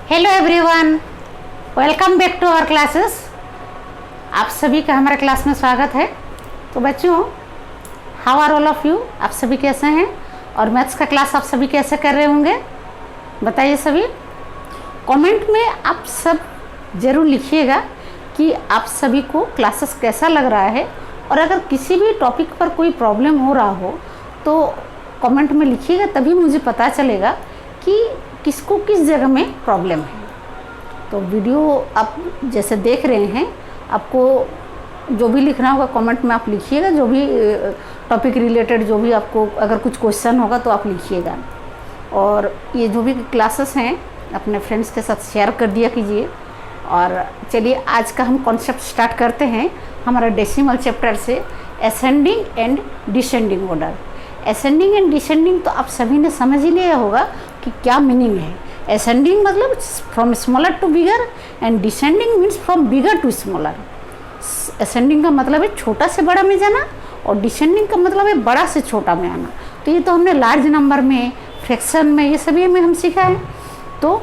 Hello everyone, welcome back to our classes. आप सभी का हमारे क्लास में स्वागत है। तो बच्चों, how are all of you? आप सभी कैसे हैं? और मैथ्स का क्लास आप सभी कैसे कर रहे होंगे, बताइए सभी। कमेंट में आप सब ज़रूर लिखिएगा कि आप सभी को क्लासेस कैसा लग रहा है, और अगर किसी भी टॉपिक पर कोई प्रॉब्लम हो रहा हो तो कमेंट में लिखिएगा, तभी मुझे पता चलेगा कि किसको किस जगह में प्रॉब्लम है। तो वीडियो आप जैसे देख रहे हैं, आपको जो भी लिखना होगा कमेंट में आप लिखिएगा, जो भी टॉपिक रिलेटेड जो भी आपको अगर कुछ क्वेश्चन होगा तो आप लिखिएगा। और ये जो भी क्लासेस हैं अपने फ्रेंड्स के साथ शेयर कर दिया कीजिए। और चलिए आज का हम कॉन्सेप्ट स्टार्ट करते हैं हमारा डेसिमल चैप्टर से, ascending and descending order. Ascending and descending तो आप सभी ने समझ ही लिया होगा कि क्या मीनिंग है। असेंडिंग मतलब from smaller to bigger and descending means from bigger to smaller. Ascending का मतलब है छोटा से बड़ा में जाना, और डिसेंडिंग का मतलब है बड़ा से छोटा में आना। तो ये तो हमने लार्ज नंबर में, फ्रैक्शन में, ये सभी में हम सीखा है। तो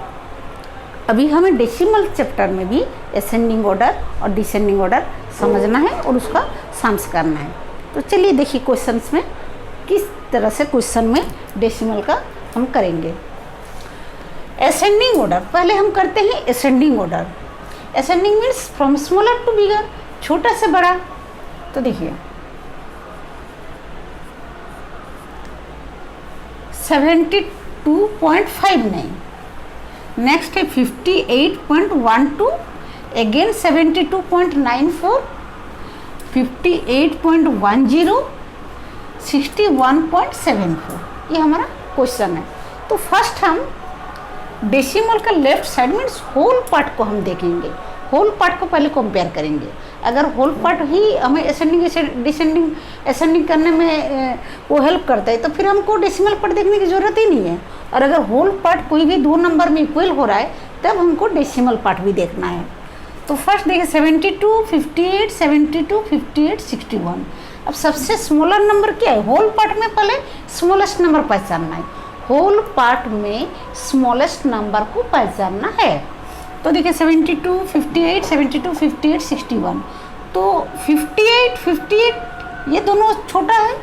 अभी हमें डेसिमल चैप्टर में भी असेंडिंग ऑर्डर और डिसेंडिंग ऑर्डर समझना है और उसका सम्स करना है। तो चलिए देखिए क्वेश्चंस में किस तरह से क्वेश्चन में डेसिमल का हम करेंगे। असेंडिंग ऑर्डर पहले हम करते हैं। Ascending order, ascending means from smaller to bigger, छोटा से बड़ा। तो देखिए 72.59, नेक्स्ट है 58.12, अगेन 72.94, 58.10, 61.74। ये हमारा क्वेश्चन है। तो फर्स्ट हम डेसिमल का left side means whole part को हम देखेंगे। होल पार्ट को पहले कंपेयर करेंगे। अगर होल पार्ट ही हमें असेंडिंग डिसेंडिंग असेंडिंग करने में वो हेल्प करता है तो फिर हमको डेसिमल पार्ट देखने की ज़रूरत ही नहीं है। और अगर होल पार्ट कोई भी दो नंबर में इक्वल हो रहा है तब हमको डेसिमल पार्ट भी देखना है। तो फर्स्ट देखिए 72, 58, 72, 58, 61। अब सबसे स्मॉलर नंबर क्या है? होल पार्ट में पहले स्मॉलेस्ट नंबर पहचानना है। होल पार्ट में स्मॉलेस्ट नंबर को पहचानना है। तो देखिए 72, 58, 72, 58, 61। तो 58, 58 ये दोनों छोटा है,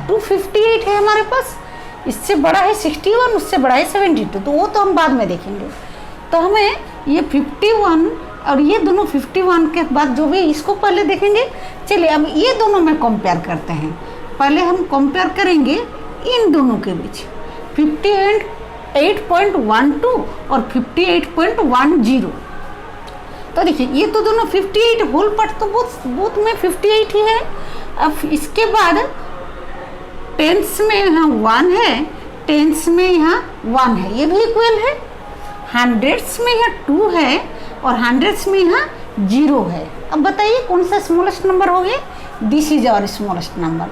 258 है हमारे पास, इससे बड़ा है 61, उससे बड़ा है 72। तो वो तो हम बाद में देखेंगे। तो हमें ये 51 और ये दोनों 51 के बाद जो भी इसको पहले देखेंगे। चलिए अब ये दोनों में कंपेयर करते हैं। पहले हम कंपेयर करेंगे इन दोनों के बीच 58.12 और 58.10। तो देखिए ये तो दोनों 58, होल पार्ट तो बोथ में 58 ही है। अब इसके बाद टेंस में यहाँ 1 है, टेंस में यहाँ 1 है, ये भी इक्वल है। हंड्रेड्स में यहाँ 2 है और हंड्रेड्स में यहाँ 0 है। अब बताइए कौन सा स्मॉलेस्ट नंबर हो गया? This is our smallest number,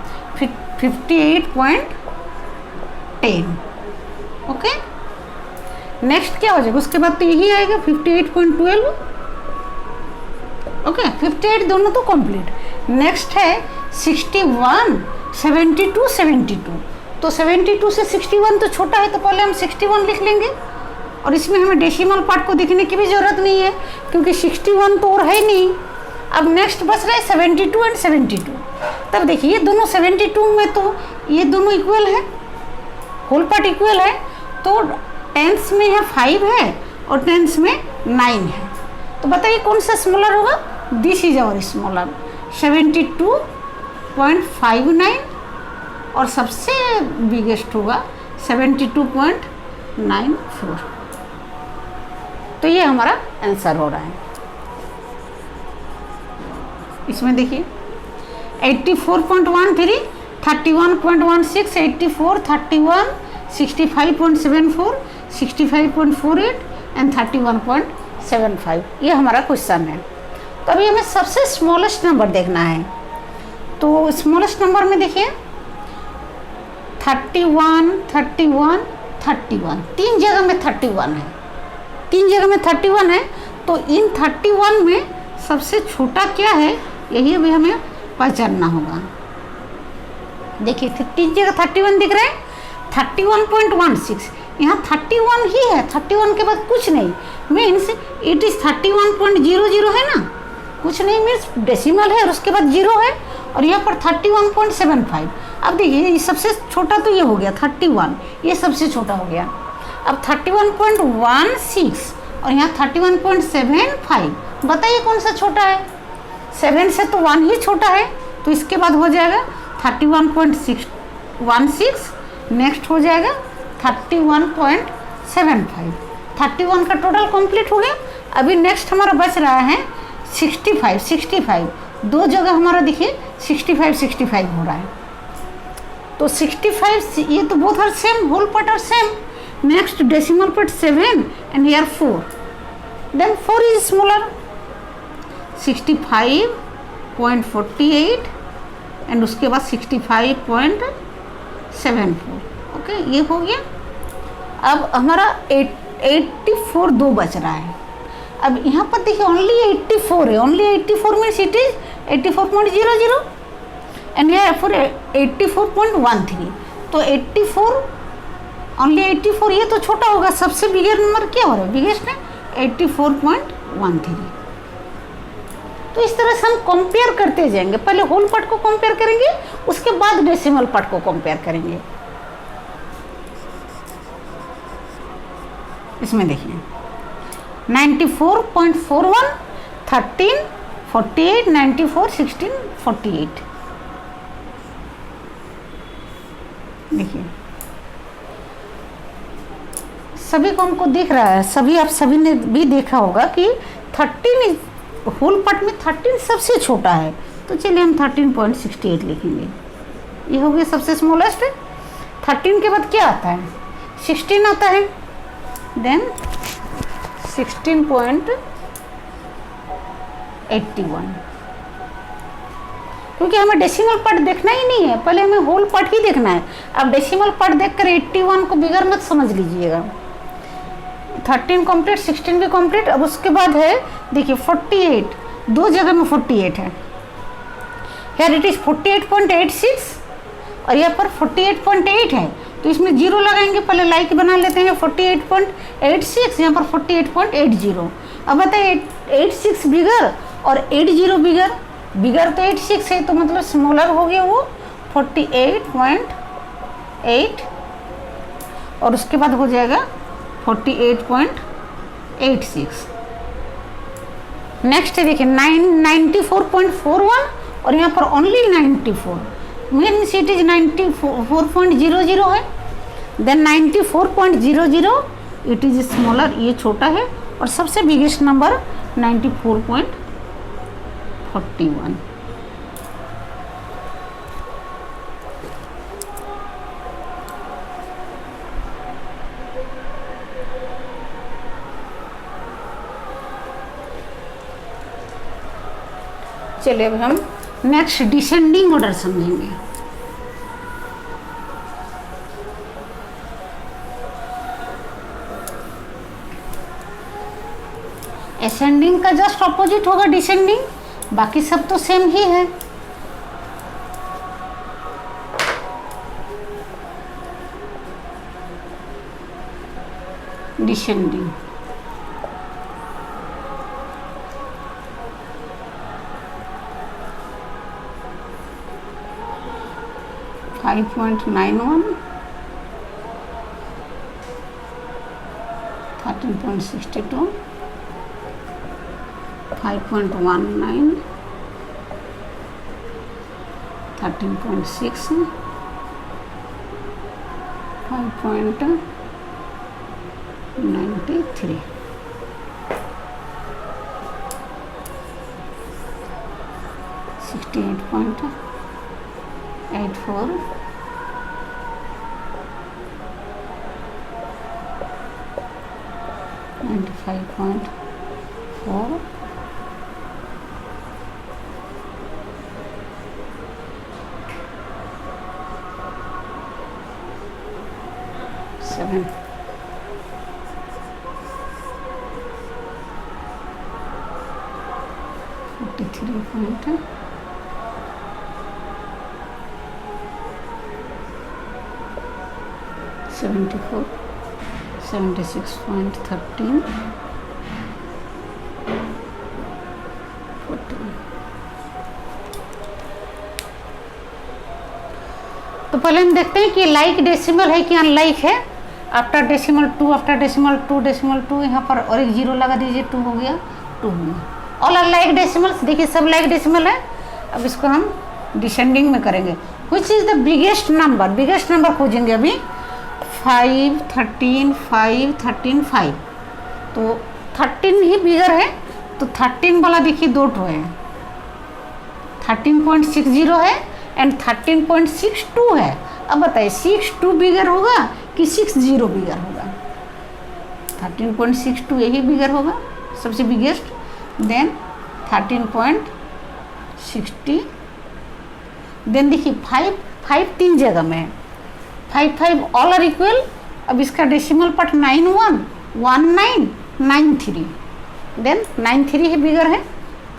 58.10। Okay, next क्या हो जाएगा? उसके बाद तो यही आएगा 58.12। ओके, 58 दोनों तो कंप्लीट। नेक्स्ट है 61, 72, 72। तो 72 से 61 तो छोटा है, तो पहले हम 61 लिख लेंगे। और इसमें हमें डेसिमल पार्ट को देखने की भी ज़रूरत नहीं है क्योंकि 61 तो और है नहीं। अब नेक्स्ट बच रहा है 72 एंड 72। तब देखिए ये दोनों 72 में तो ये दोनों इक्वल है, होल पार्ट इक्वल है। तो टेंस में है 5 है और टेंस में 9 है। तो बताइए कौन सा स्मॉलर होगा? दिस इज आवर स्मॉलर, 72.59, और सबसे बिगेस्ट होगा 72.94। तो ये हमारा आंसर हो रहा है। इसमें देखिए 84.13, 31.16, 84, 31, 65.74, 65.48 एंड 31.75। ये हमारा क्वेश्चन है। तो अभी हमें सबसे स्मॉलेस्ट नंबर देखना है। तो स्मॉलेस्ट नंबर में देखिए 31, 31, 31, तीन जगह में 31 है, तीन जगह में 31 है। तो इन 31 में सबसे छोटा क्या है, यही अभी हमें पहचानना होगा। देखिए तीन जगह 31 दिख रहा है, 31.16 यहाँ 31 ही है, 31 के बाद कुछ नहीं, मीन्स इट इज़ 31.00 है ना, कुछ नहीं मीन्स डेसिमल है और उसके बाद जीरो है, और यहाँ पर 31.75। अब देखिए ये सबसे छोटा तो ये हो गया 31, ये सबसे छोटा हो गया। अब 31.16 और यहाँ 31.75, बताइए कौन सा छोटा है? 7 से तो 1 ही छोटा है, तो इसके बाद हो जाएगा 31.16, नेक्स्ट हो जाएगा 31.75। 31 का टोटल कंप्लीट हो गया। अभी नेक्स्ट हमारा बच रहा है 65, दो जगह हमारा देखिए 65 हो रहा है, तो 65 ये तो both are same, whole part are same. Next decimal part 7 and here 4, then 4 is smaller, 65.48 and उसके बाद 65.74। ओके, ये हो गया। अब हमारा 84 दो बच रहा है। अब यहाँ पर देखिए ओनली 84 है, only 84 means it is 84.00 and यहाँ फॉर 84.13, तो 84 ओनली 84, ये तो छोटा होगा, सबसे बिगर नंबर क्या हो रहा है? बिगेस्ट है 84.13। तो इस तरह से हम कंपेयर करते जाएंगे, पहले होल पार्ट को कंपेयर करेंगे, उसके बाद डेसिमल पार्ट को कंपेयर करेंगे। इसमें देखिए 94.41, 13, 48, 94, 16, 48। देखिए सभी को हमको दिख रहा है, सभी आप सभी ने भी देखा होगा कि 13 होल पार्ट में 13 सबसे छोटा है, तो चलिए हम 13.68 लिखेंगे। ये हो गया सबसे स्मॉलेस्ट। 13 के बाद क्या आता है? 16 आता है, देन 16.81, क्योंकि हमें डेसिमल पार्ट देखना ही नहीं है, पहले हमें होल पार्ट ही देखना है। अब डेसिमल पार्ट देखकर 81 को बिगर मत समझ लीजिएगा। 13 कंप्लीट, 16 भी कंप्लीट। अब उसके बाद है देखिए 48, दो जगह में 48 है, हेयर इट इज 48.86 और यहाँ पर 48.8 है, तो इसमें जीरो लगाएंगे, पहले लाइक बना लेते हैं। 48.86, यहाँ पर 48.80। अब बताइए 86 बिगर और 80 बिगर, बिगर तो 86 है, तो मतलब स्मॉलर हो गया वो 48.8 और उसके बाद हो जाएगा 48.86। नेक्स्ट है देखिए 94.41 और यहाँ पर ओनली 94, मीन्स इट इज 94.00 है, देन 94.00 इट इज स्मॉलर, ये छोटा है, और सबसे बिगेस्ट नंबर 94.41। चलिए अब हम नेक्स्ट डिसेंडिंग ऑर्डर समझेंगे। असेंडिंग का जस्ट ऑपोजिट होगा डिसेंडिंग, बाकी सब तो सेम ही है। डिसेंडिंग 5.91, 13.62, 5.19, 13.6, 5.93, 68.84, 95.4, 7, 43.74, 76.13 तो पहले हम देखते हैं कि लाइक डेसिमल है कि अनलाइक है। After decimal 2, after decimal 2, decimal 2 यहाँ पर और एक जीरो लगा दीजिए, 2 हो गया, 2 हो गया। ऑल आर लाइक डेसिमल्स, देखिए सब लाइक डेसिमल है। अब इसको हम डिसेंडिंग में करेंगे। Which is the biggest number, biggest number खोजेंगे अभी। 5, 13, 5, 13, 5, तो 13 ही बिगर है, तो 13 वाला देखिए 2 ठो है, 13.60 है एंड 13.62 है। अब बताइए 62 बिगर होगा कि 60 बिगर होगा? 13.62 यही बिगर होगा, सबसे बिगेस्ट। देन 13.60, देन देखिए 5 3 जगह में है, 5 ऑल आर इक्वल। अब इसका डेसिमल पार्ट 911993, देन 93 ही बिगर है,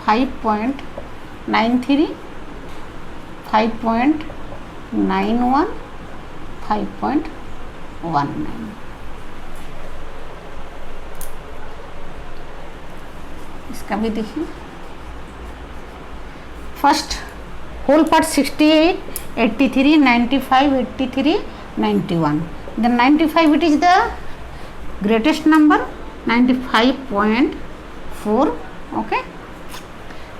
5.93, 5.91, 5.19। इसका भी देखिए, first whole part 68, 83, 95, 83, 91, then 95 it is the greatest number, 95.4। Okay,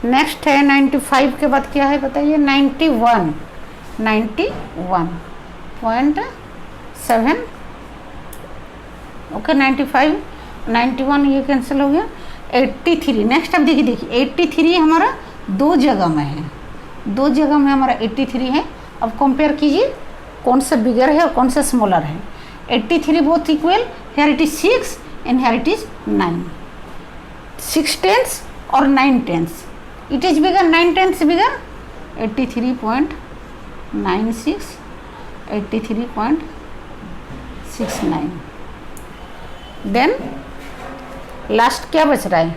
next है 95 के बाद क्या है बताइए? 91.7। ओके, 95, 91 ये कैंसिल हो गया। 83 नेक्स्ट। अब देखिए 83 हमारा 2 जगह में है, 2 जगह में हमारा 83 है। अब कंपेयर कीजिए कौन सा बिगर है और कौन सा स्मॉलर है। 83 both equal, here it is 6 and here it is 9, 6 tens और 9 tens, it is bigger, 9 tens bigger. 83.96, 83.69, then last क्या बच रहा है?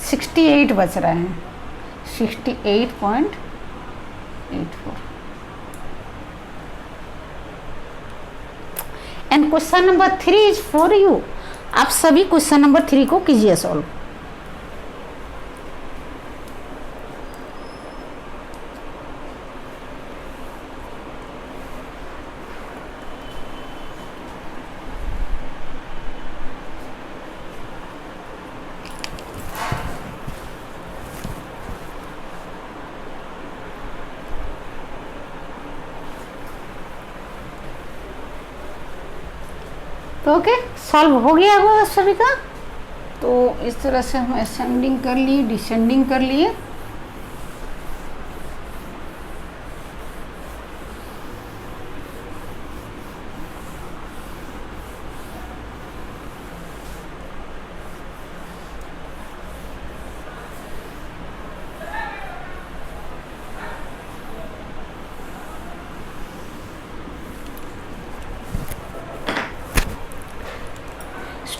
68 बच रहा है, 68.84। And question number 3 is for you. आप सभी क्वेश्चन नंबर 3 को कीजिए सॉल्व। तो ओके, सॉल्व हो गया होगा सभी का। तो इस तरह से हम असेंडिंग कर लिए, डिसेंडिंग कर लिए।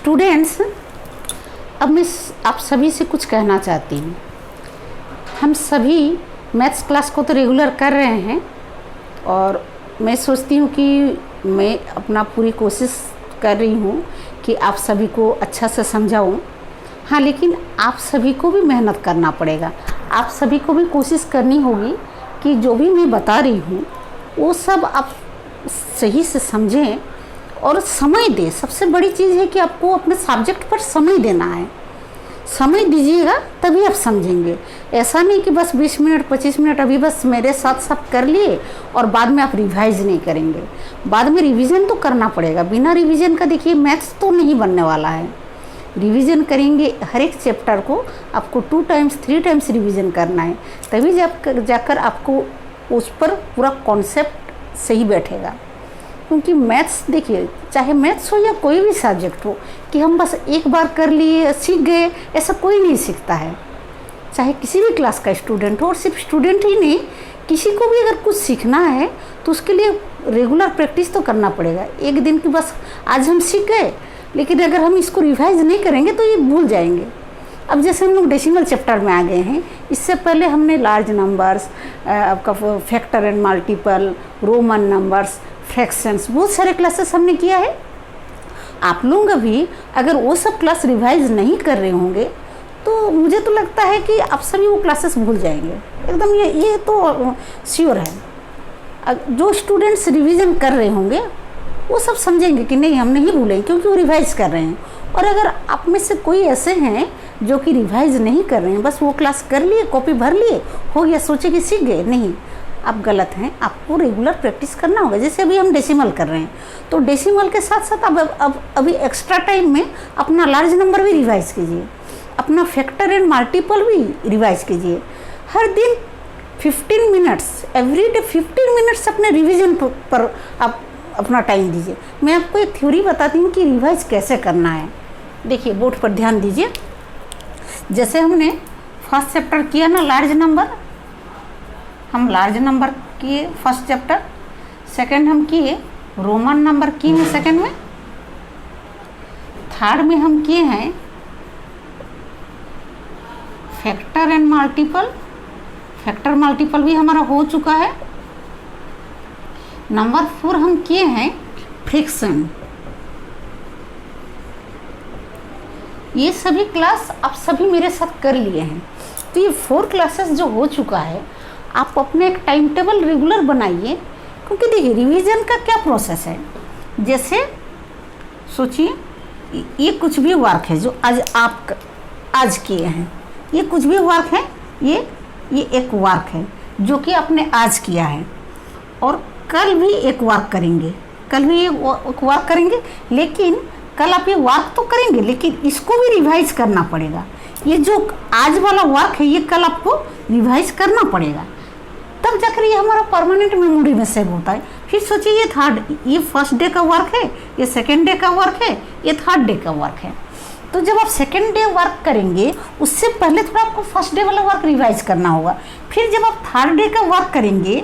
स्टूडेंट्स, अब मैं आप सभी से कुछ कहना चाहती हूँ। हम सभी मैथ्स क्लास को तो रेगुलर कर रहे हैं और मैं सोचती हूँ कि मैं अपना पूरी कोशिश कर रही हूँ कि आप सभी को अच्छा से समझाऊँ। हाँ, लेकिन आप सभी को भी मेहनत करना पड़ेगा। आप सभी को भी कोशिश करनी होगी कि जो भी मैं बता रही हूँ वो सब आप सही से समझें और समय दें। सबसे बड़ी चीज़ है कि आपको अपने सब्जेक्ट पर समय देना है। समय दीजिएगा तभी आप समझेंगे। ऐसा नहीं कि बस 20 मिनट 25 मिनट अभी बस मेरे साथ सब कर लिए और बाद में आप रिवाइज नहीं करेंगे। बाद में रिवीजन तो करना पड़ेगा। बिना रिवीजन का देखिए मैथ्स तो नहीं बनने वाला है। रिवीजन करेंगे, हर एक चैप्टर को आपको 2 टाइम्स 3 टाइम्स रिवीजन करना है, तभी जाकर आपको उस पर पूरा कॉन्सेप्ट सही बैठेगा। क्योंकि मैथ्स देखिए, चाहे मैथ्स हो या कोई भी सब्जेक्ट हो, कि हम बस एक बार कर लिए सीख गए, ऐसा कोई नहीं सीखता है। चाहे किसी भी क्लास का स्टूडेंट हो, और सिर्फ स्टूडेंट ही नहीं, किसी को भी अगर कुछ सीखना है तो उसके लिए रेगुलर प्रैक्टिस तो करना पड़ेगा। एक दिन की बस आज हम सीख गए, लेकिन अगर हम इसको रिवाइज नहीं करेंगे तो ये भूल जाएंगे। अब जैसे हम लोग डेसिमल चैप्टर में आ गए हैं, इससे पहले हमने लार्ज नंबर्स, आपका factor and multiple, Roman numbers, fractions, बहुत सारे क्लासेस हमने किया है। आप लोग अभी अगर वो सब क्लास रिवाइज नहीं कर रहे होंगे तो मुझे तो लगता है कि आप सभी वो क्लासेस भूल जाएंगे एकदम। ये तो श्योर है। जो स्टूडेंट्स रिवीजन कर रहे होंगे वो सब समझेंगे कि नहीं हम नहीं भूलेंगे, क्योंकि वो रिवाइज कर रहे हैं। और अगर आप में से कोई ऐसे हैं जो कि रिवाइज नहीं कर रहे हैं, बस वो क्लास कर लिए, कॉपी भर लिए, हो गया, सोचे कि सीख गए, नहीं, आप गलत हैं। आपको रेगुलर प्रैक्टिस करना होगा। जैसे अभी हम डेसिमल कर रहे हैं तो डेसिमल के साथ साथ अब अभी एक्स्ट्रा टाइम में अपना लार्ज नंबर भी रिवाइज कीजिए, अपना फैक्टर एंड मल्टीपल भी रिवाइज कीजिए। हर दिन 15 मिनट्स, एवरी डे 15 मिनट्स अपने रिवीजन पर आप अपना टाइम दीजिए। मैं आपको एक थ्योरी बताती हूँ कि रिवाइज कैसे करना है। देखिए बोर्ड पर ध्यान दीजिए। जैसे हमने फर्स्ट चैप्टर किया ना लार्ज नंबर, हम लार्ज नंबर किए फर्स्ट चैप्टर, सेकंड हम किए रोमन नंबर किए हैं सेकंड में, थर्ड में हम किए हैं factor and multiple, factor multiple भी हमारा हो चुका है। नंबर 4 हम किए हैं फ्रैक्शन। ये सभी क्लास आप सभी मेरे साथ कर लिए हैं। तो ये 4 क्लासेस जो हो चुका है, आप अपने एक टाइम टेबल रेगुलर बनाइए। क्योंकि देखिए रिवीजन का क्या प्रोसेस है, जैसे सोचिए ये कुछ भी वर्क है जो आज किए हैं, ये कुछ भी वर्क है, ये एक वर्क है जो कि आपने आज किया है, और कल भी एक वर्क करेंगे, कल भी एक वर्क करेंगे। लेकिन कल आप ये वर्क तो करेंगे, लेकिन इसको भी रिवाइज करना पड़ेगा। ये जो आज वाला वर्क है ये कल आपको रिवाइज करना पड़ेगा, तब जाकर ये हमारा परमानेंट मेमोरी में सेव होता है। फिर सोचिए ये फर्स्ट डे का वर्क है, ये सेकेंड डे का वर्क है, ये थर्ड डे का वर्क है। तो जब आप सेकेंड डे वर्क करेंगे उससे पहले थोड़ा आपको फर्स्ट डे वाला वर्क रिवाइज करना होगा। फिर जब आप थर्ड डे का वर्क करेंगे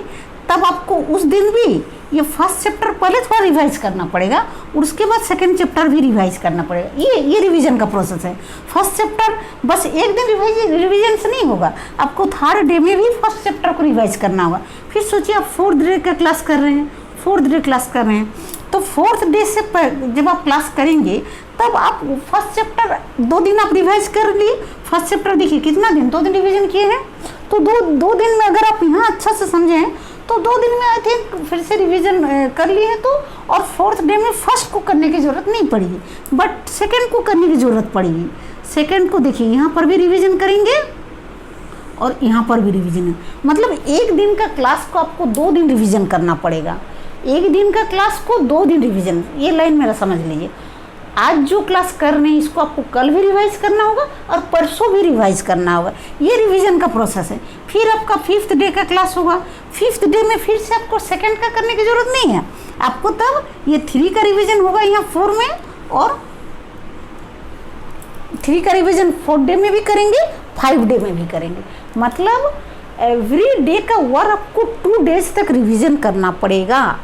तब आपको उस दिन भी ये फर्स्ट चैप्टर पहले थोड़ा रिवाइज करना पड़ेगा, और उसके बाद सेकंड चैप्टर भी रिवाइज करना पड़ेगा। ये रिवीजन का प्रोसेस है। फर्स्ट चैप्टर बस एक दिन रिवीजन से नहीं होगा, आपको थर्ड डे में भी फर्स्ट चैप्टर को रिवाइज करना होगा। फिर सोचिए आप फोर्थ डे का क्लास कर रहे हैं, तो फोर्थ डे से जब आप क्लास करेंगे तब आप फर्स्ट चैप्टर 2 दिन आप रिवाइज कर लिए। फर्स्ट चैप्टर देखिए कितना दिन, 2 दिन रिवीजन किए हैं, तो दो दिन में अगर आप यहाँ अच्छा से समझें तो 2 दिन में आई थिंक फिर से रिवीजन कर लिए हैं। तो और फोर्थ डे में फर्स्ट को करने की ज़रूरत नहीं पड़ेगी, बट सेकंड को करने की ज़रूरत पड़ेगी। सेकंड को देखिए यहाँ पर भी रिवीजन करेंगे और यहाँ पर भी रिवीजन है। मतलब एक दिन का क्लास को आपको 2 दिन रिवीजन करना पड़ेगा, एक दिन का क्लास को 2 दिन रिवीजन। ये लाइन मेरा समझ लीजिए। आज जो क्लास कर रहे हैं इसको आपको कल भी रिवाइज करना होगा और परसों भी रिवाइज करना होगा। ये रिवीजन का प्रोसेस है। फिर आपका 5th डे का क्लास होगा, 5th डे में फिर से आपको सेकंड का करने की ज़रूरत नहीं है, आपको तब ये 3 का रिवीजन होगा यहाँ 4 में, और 3 का रिवीजन 4th डे में भी करेंगे, 5 डे में भी करेंगे। मतलब एवरी डे का वर्क आपको 2 डेज तक रिवीजन करना पड़ेगा।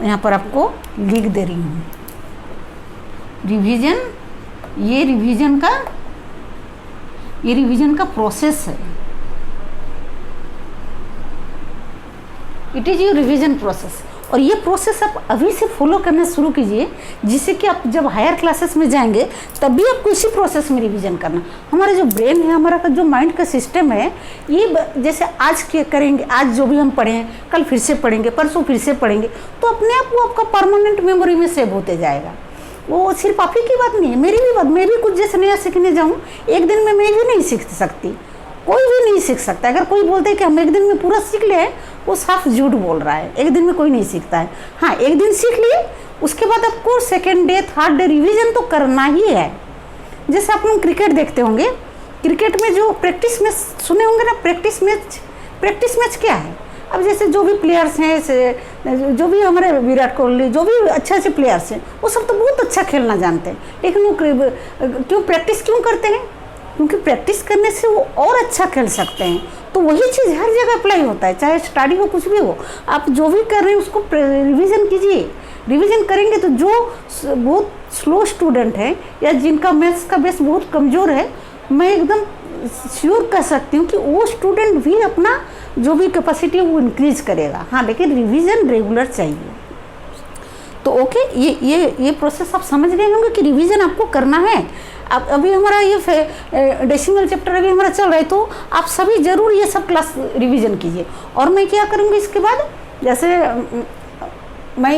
यहाँ पर आपको लिख दे रही हूँ रिवीजन, ये रिवीजन का प्रोसेस है। It is your revision process. और ये प्रोसेस आप अभी से फॉलो करना शुरू कीजिए, जिससे कि आप जब हायर क्लासेस में जाएंगे तभी आपको इसी प्रोसेस में रिवीजन करना। हमारा जो ब्रेन है, हमारा जो माइंड का सिस्टम है, ये जैसे आज के करेंगे, आज जो भी हम पढ़ें कल फिर से पढ़ेंगे, परसों फिर से पढ़ेंगे, तो अपने आप वो आपका परमानेंट मेमोरी में सेव होते जाएगा। वो सिर्फ आप ही की बात नहीं है, मेरी भी बात। मैं भी कुछ जैसे नया सीखने जाऊँ, एक दिन में मैं भी नहीं सीख सकती, कोई भी नहीं सीख सकता। अगर कोई बोलते है कि हम एक दिन में पूरा सीख ले, वो साफ झूठ बोल रहा है। एक दिन में कोई नहीं सीखता है। हाँ, एक दिन सीख लिए, उसके बाद आपको second day third day revision तो करना ही है। जैसे आप लोग क्रिकेट देखते होंगे, क्रिकेट में जो प्रैक्टिस मैच सुने होंगे ना, प्रैक्टिस मैच क्या है? अब जैसे जो भी प्लेयर्स हैं, जो भी हमारे विराट कोहली, जो भी अच्छे प्लेयर्स हैं, वो सब तो बहुत अच्छा खेलना जानते हैं, लेकिन वो क्यों प्रैक्टिस क्यों करते हैं? क्योंकि प्रैक्टिस करने से वो और अच्छा खेल सकते हैं। तो वही चीज़ हर जगह अप्लाई होता है, चाहे स्टडी हो, कुछ भी हो। आप जो भी कर रहे हैं उसको रिवीजन कीजिए। रिवीजन करेंगे तो जो बहुत स्लो स्टूडेंट है या जिनका मैथ्स का बेस बहुत कमज़ोर है, मैं एकदम श्योर कर सकती हूँ कि वो स्टूडेंट भी अपना जो भी कैपेसिटी है वो इंक्रीज करेगा। हाँ, लेकिन रिवीजन रेगुलर चाहिए। तो ओके, ये प्रोसेस आप समझ गए होंगे कि रिवीजन आपको करना है। अब अभी हमारा ये डेसिमल चैप्टर अभी हमारा चल रहा है, तो आप सभी ज़रूर ये सब क्लास रिवीजन कीजिए। और मैं क्या करूँगी इसके बाद, जैसे मैं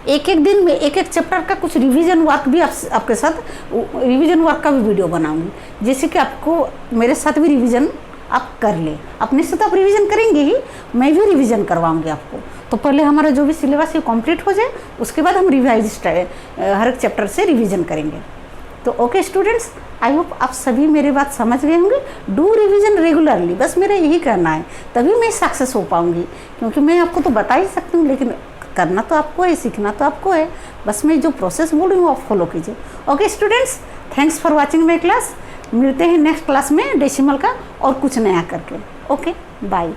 एक एक दिन में एक एक चैप्टर का कुछ रिवीजन वर्क भी आपके साथ रिवीजन वर्क का भी वीडियो बनाऊंगी, जैसे कि आपको मेरे साथ भी रिवीजन आप कर ले। अपने से तो आप रिवीजन करेंगे ही, मैं भी रिवीजन करवाऊंगी आपको। तो पहले हमारा जो भी सिलेबस है कंप्लीट हो जाए, उसके बाद हम रिवाइज हर एक चैप्टर से रिवीजन करेंगे। तो ओके स्टूडेंट्स, आई होप आप सभी मेरी बात समझ गए होंगे। डू रिवीजन रेगुलरली, बस मेरा यही करना है, तभी मैं सक्सेस हो पाऊंगी। क्योंकि मैं आपको तो बता ही सकती हूँ, लेकिन करना तो आपको है, सीखना तो आपको है। बस मैं जो प्रोसेस बोल रही हूँ आप फॉलो कीजिए। Okay students, thanks for watching my class. मिलते हैं नेक्स्ट क्लास में डेसिमल का और कुछ नया करके। Okay, bye.